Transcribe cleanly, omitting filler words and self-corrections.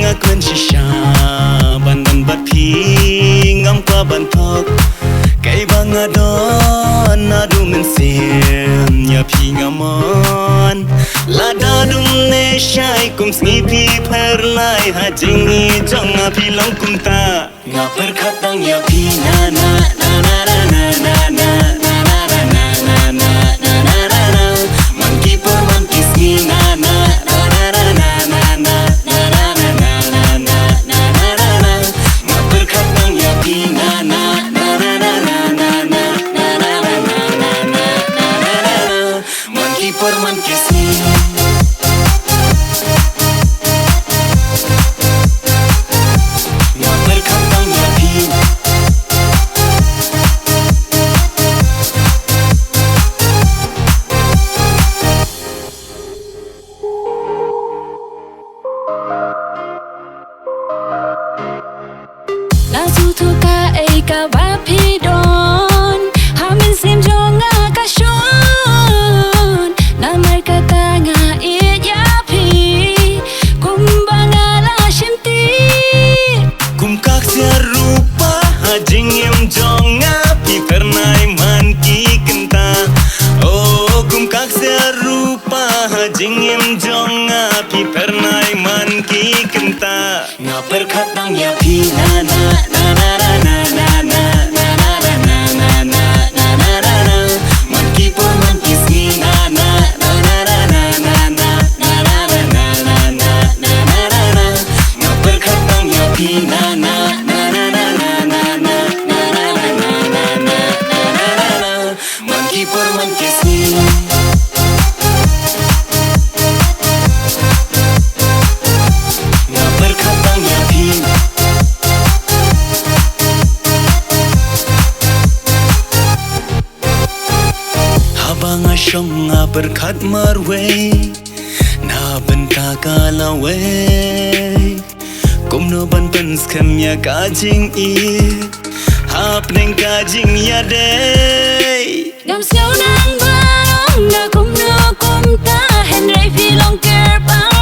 ngakun shisha bandan bathi ngam kwa banthok kai bangadon nadu men sim ya phi ngamon lada dum ne shai kum sni phi phar lai ha jingi jonga phi long kum ta nga par khatang ya phi na na na na na na na Jingim jonga pi pernai man ki kenta nga perkhatang ya pi na na na na na na na na na na na na na na na na man ki por man ki si na na na na na na na na na na na na na na na na na nga perkhatang ya pi na na na na na na na na na na na na na na man ki por man ki si Shonga berkat marwe na benta kalawe kumno ban pens kemya kajing I hap neng kajing ya day gam siêu nang ba na kumno kumta hen rai phi long ker pa